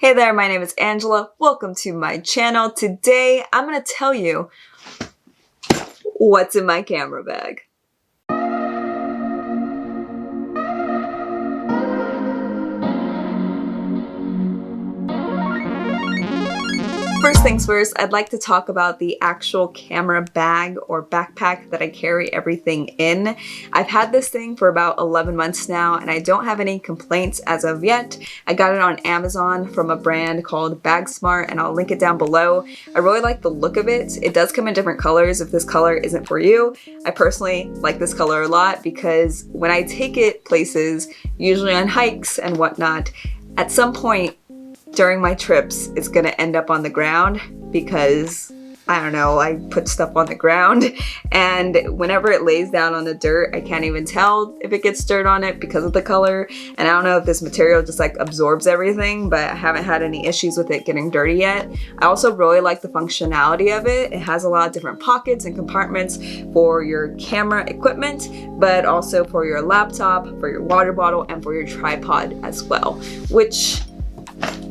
Hey there, my name is Angela. Welcome to my channel. Today, I'm going to tell you what's in my camera bag. First things first, I'd like to talk about the actual camera bag or backpack that I carry everything in. I've had this thing for about 11 months now and I don't have any complaints as of yet. I got it on Amazon from a brand called BagSmart and I'll link it down below. I really like the look of it. It does come in different colors if this color isn't for you. I personally like this color a lot because when I take it places, usually on hikes and whatnot, at some point during my trips, it's gonna end up on the ground because, I don't know, I put stuff on the ground and whenever it lays down on the dirt, I can't even tell if it gets dirt on it because of the color. And I don't know if this material just like absorbs everything, but I haven't had any issues with it getting dirty yet. I also really like the functionality of it. It has a lot of different pockets and compartments for your camera equipment, but also for your laptop, for your water bottle, and for your tripod as well, which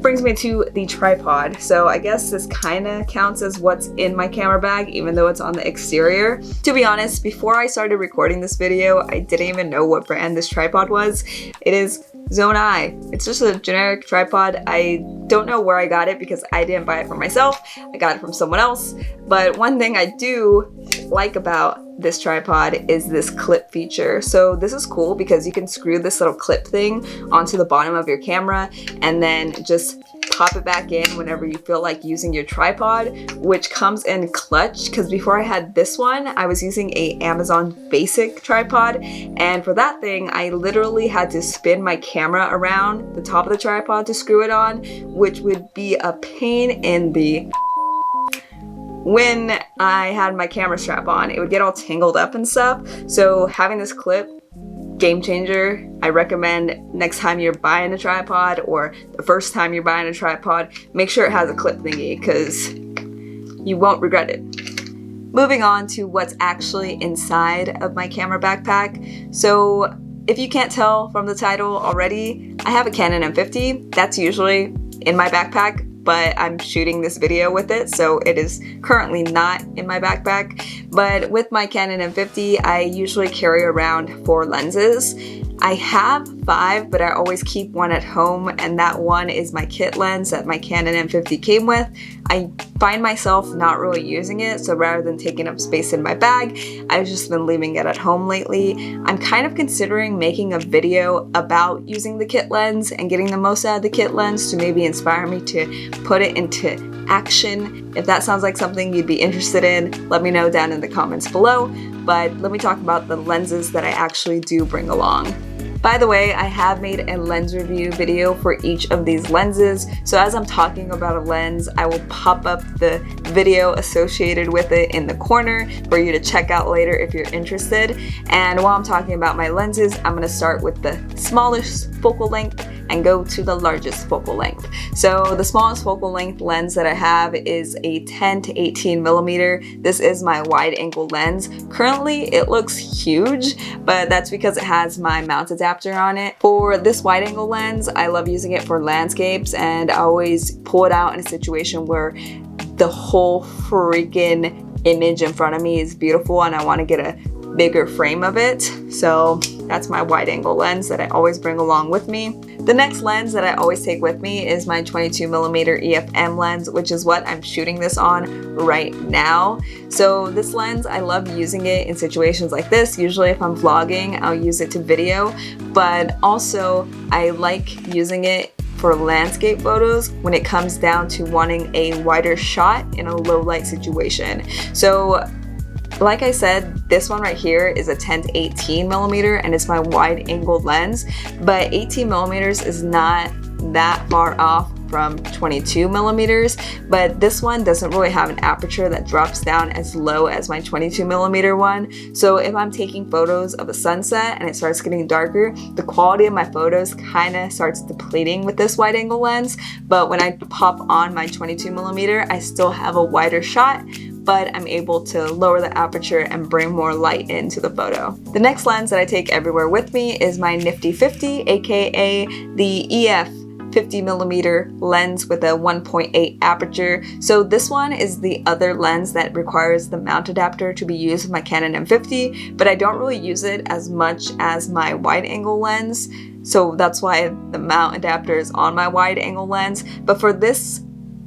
brings me to the tripod. So I guess this kind of counts as what's in my camera bag, even though it's on the exterior. To be honest, before I started recording this video, I didn't even know what brand this tripod was. It is Zone I. It's just a generic tripod. I don't know where I got it because I didn't buy it for myself. I got it from someone else. But one thing I do like about this tripod is this clip feature. So this is cool because you can screw this little clip thing onto the bottom of your camera and then just pop it back in whenever you feel like using your tripod, which comes in clutch because before I had this one, I was using a Amazon basic tripod, and for that thing, I literally had to spin my camera around the top of the tripod to screw it on, which would be a pain in the when I had my camera strap on. It would get all tangled up and stuff. So having this clip, game changer. I recommend next time you're buying a tripod or the first time you're buying a tripod, make sure it has a clip thingy because you won't regret it. Moving on to what's actually inside of my camera backpack. So if you can't tell from the title already, I have a Canon M50. That's usually in my backpack, but I'm shooting this video with it, so it is currently not in my backpack. But with my Canon M50, I usually carry around 4 lenses. I have 5, but I always keep one at home, and that one is my kit lens that my Canon M50 came with. I find myself not really using it, so rather than taking up space in my bag, I've just been leaving it at home lately. I'm kind of considering making a video about using the kit lens and getting the most out of the kit lens to maybe inspire me to put it into action. If that sounds like something you'd be interested in, let me know down in the comments below. But let me talk about the lenses that I actually do bring along. By the way, I have made a lens review video for each of these lenses, so as I'm talking about a lens, I will pop up the video associated with it in the corner for you to check out later if you're interested. And while I'm talking about my lenses, I'm going to start with the smallest focal length and go to the largest focal length. So the smallest focal length lens that I have is a 10 to 18 millimeter. This is my wide angle lens. Currently it looks huge, but that's because it has my mount adapter on it. For this wide angle lens, I love using it for landscapes, and I always pull it out in a situation where the whole freaking image in front of me is beautiful and I want to get a bigger frame of it. So that's my wide angle lens that I always bring along with me. The next lens that I always take with me is my 22mm EFM lens, which is what I'm shooting this on right now. So this lens, I love using it in situations like this. Usually if I'm vlogging, I'll use it to video, but also I like using it for landscape photos when it comes down to wanting a wider shot in a low light situation. So like I said, this one right here is a 10 to 18 millimeter and it's my wide angle lens, but 18 millimeters is not that far off from 22 millimeters, but this one doesn't really have an aperture that drops down as low as my 22 millimeter one. So if I'm taking photos of a sunset and it starts getting darker, the quality of my photos kind of starts depleting with this wide angle lens. But when I pop on my 22 millimeter, I still have a wider shot, but I'm able to lower the aperture and bring more light into the photo. The next lens that I take everywhere with me is my Nifty 50, aka the EF 50mm lens with a 1.8 aperture. So this one is the other lens that requires the mount adapter to be used with my Canon M50, but I don't really use it as much as my wide angle lens. So that's why the mount adapter is on my wide angle lens. But for this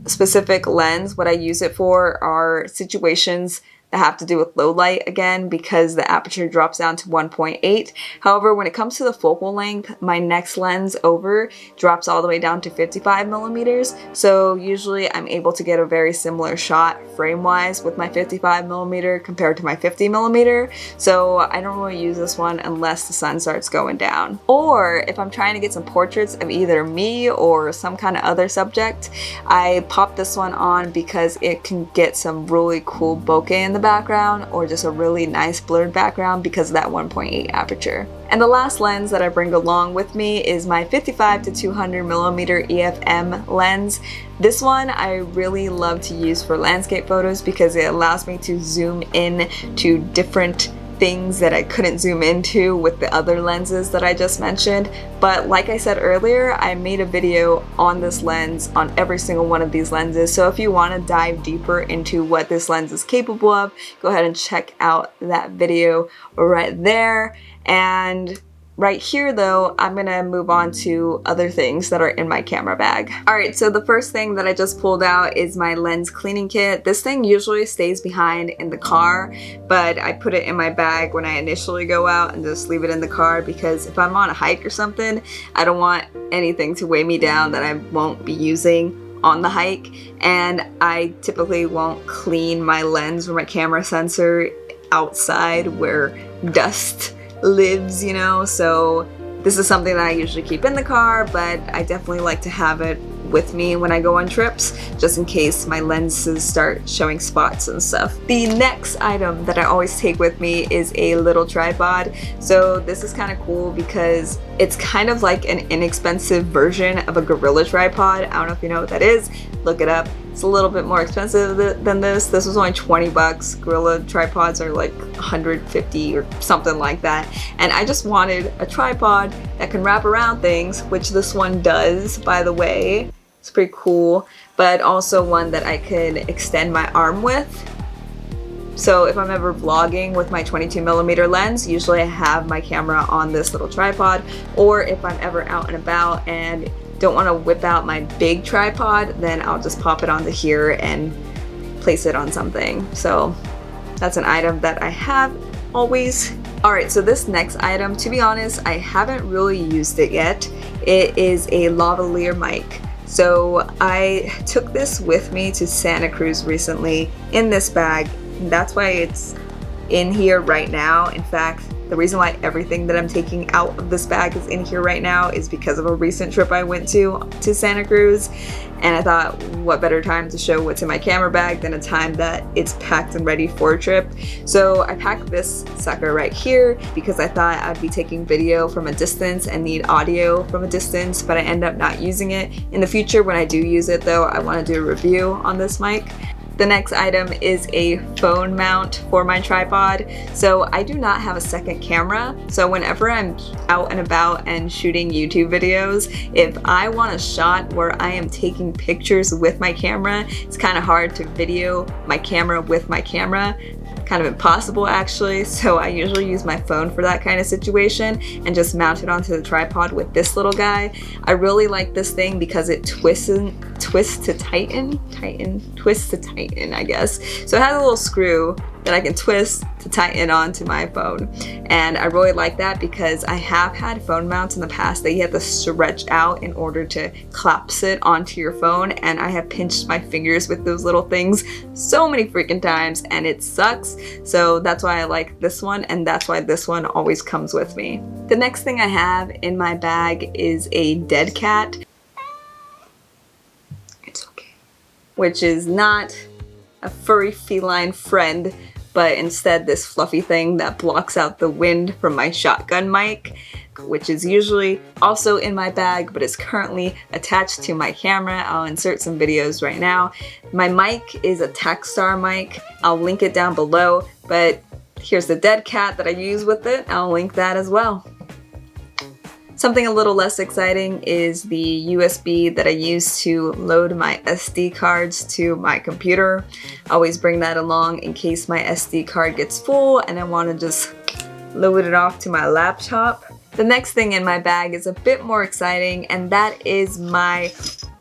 specific lens, what I use it for are situations that have to do with low light again, because the aperture drops down to 1.8. However, when it comes to the focal length, my next lens over drops all the way down to 55mm. So usually I'm able to get a very similar shot frame-wise with my 55mm compared to my 50mm. So I don't really use this one unless the sun starts going down. Or if I'm trying to get some portraits of either me or some kind of other subject, I pop this one on because it can get some really cool bokeh in the background or just a really nice blurred background because of that 1.8 aperture. And the last lens that I bring along with me is my 55 to 200mm EFM lens. This one I really love to use for landscape photos because it allows me to zoom in to different things that I couldn't zoom into with the other lenses that I just mentioned. But like I said earlier, I made a video on this lens, on every single one of these lenses. So if you want to dive deeper into what this lens is capable of, go ahead and check out that video right there. And right here though, I'm gonna move on to other things that are in my camera bag. Alright, so the first thing that I just pulled out is my lens cleaning kit. This thing usually stays behind in the car, but I put it in my bag when I initially go out and just leave it in the car because if I'm on a hike or something, I don't want anything to weigh me down that I won't be using on the hike. And I typically won't clean my lens or my camera sensor outside where dust lives, you know, so this is something that I usually keep in the car, but I definitely like to have it with me when I go on trips, just in case my lenses start showing spots and stuff. The next item that I always take with me is a little tripod. So this is kind of cool because it's kind of like an inexpensive version of a Gorilla tripod. I don't know if you know what that is, look it up. It's a little bit more expensive than this. This was only 20 bucks. Gorilla tripods are like 150 or something like that. And I just wanted a tripod that can wrap around things, which this one does, by the way. It's pretty cool, but also one that I could extend my arm with. So if I'm ever vlogging with my 22mm lens, usually I have my camera on this little tripod, or if I'm ever out and about and don't want to whip out my big tripod, then I'll just pop it onto here and place it on something. So that's an item that I have always. Alright, so this next item, to be honest, I haven't really used it yet. It is a lavalier mic. So I took this with me to Santa Cruz recently in this bag, and that's why it's in here right now. In fact, the reason why everything that I'm taking out of this bag is in here right now is because of a recent trip I went to Santa Cruz, and I thought what better time to show what's in my camera bag than a time that it's packed and ready for a trip. So I packed this sucker right here because I thought I'd be taking video from a distance and need audio from a distance, but I end up not using it. In the future, when I do use it though, I want to do a review on this mic. The next item is a phone mount for my tripod. So I do not have a second camera. So whenever I'm out and about and shooting YouTube videos, if I want a shot where I am taking pictures with my camera, it's kind of hard to video my camera with my camera. Kind of impossible actually, so I usually use my phone for that kind of situation and just mount it onto the tripod with this little guy. I really like this thing because it twists to tighten, I guess. So it has a little screw that I can twist to tighten onto my phone. And I really like that because I have had phone mounts in the past that you have to stretch out in order to collapse it onto your phone, and I have pinched my fingers with those little things so many freaking times and it sucks. So that's why I like this one, and that's why this one always comes with me. The next thing I have in my bag is a dead cat. It's okay. Which is not a furry feline friend, but instead this fluffy thing that blocks out the wind from my shotgun mic, which is usually also in my bag, but is currently attached to my camera. I'll insert some videos right now. My mic is a TakStar mic. I'll link it down below, but here's the dead cat that I use with it. I'll link that as well. Something a little less exciting is the USB that I use to load my SD cards to my computer. I always bring that along in case my SD card gets full and I want to just load it off to my laptop. The next thing in my bag is a bit more exciting, and that is my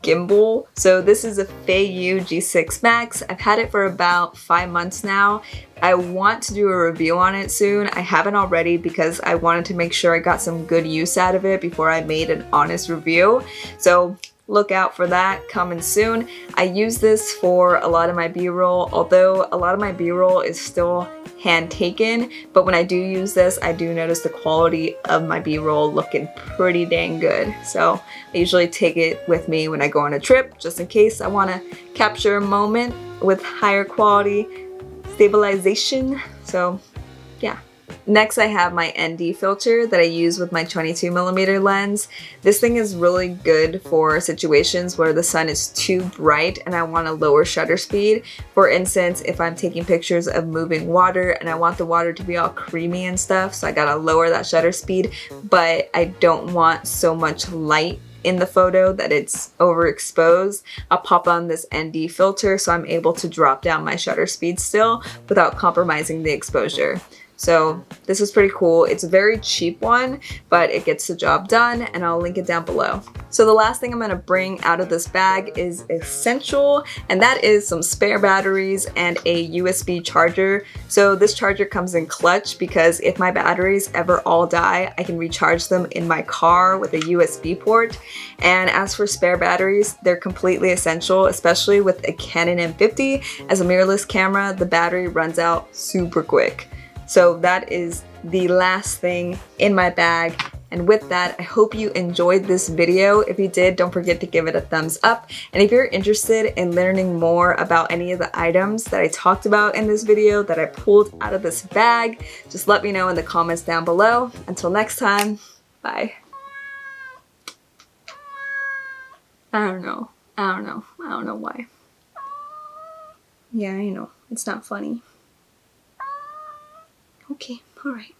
gimbal. So this is a Feiyu G6 Max. I've had it for about 5 months now. I want to do a review on it soon. I haven't already because I wanted to make sure I got some good use out of it before I made an honest review. So look out for that coming soon. I use this for a lot of my B-roll, although a lot of my B-roll is still hand taken, but when I do use this, I do notice the quality of my B-roll looking pretty dang good. So I usually take it with me when I go on a trip, just in case I want to capture a moment with higher quality stabilization. So yeah. Next, I have my ND filter that I use with my 22mm lens. This thing is really good for situations where the sun is too bright and I want to lower shutter speed. For instance, if I'm taking pictures of moving water and I want the water to be all creamy and stuff, so I gotta lower that shutter speed, but I don't want so much light in the photo that it's overexposed. I'll pop on this ND filter so I'm able to drop down my shutter speed still without compromising the exposure. So this is pretty cool. It's a very cheap one, but it gets the job done, and I'll link it down below. So the last thing I'm gonna bring out of this bag is essential, and that is some spare batteries and a USB charger. So this charger comes in clutch because if my batteries ever all die, I can recharge them in my car with a USB port. And as for spare batteries, they're completely essential, especially with a Canon M50. As a mirrorless camera, the battery runs out super quick. So that is the last thing in my bag. And with that, I hope you enjoyed this video. If you did, don't forget to give it a thumbs up. And if you're interested in learning more about any of the items that I talked about in this video that I pulled out of this bag, just let me know in the comments down below. Until next time, bye. I don't know why. Yeah, I know, it's not funny. Okay, alright.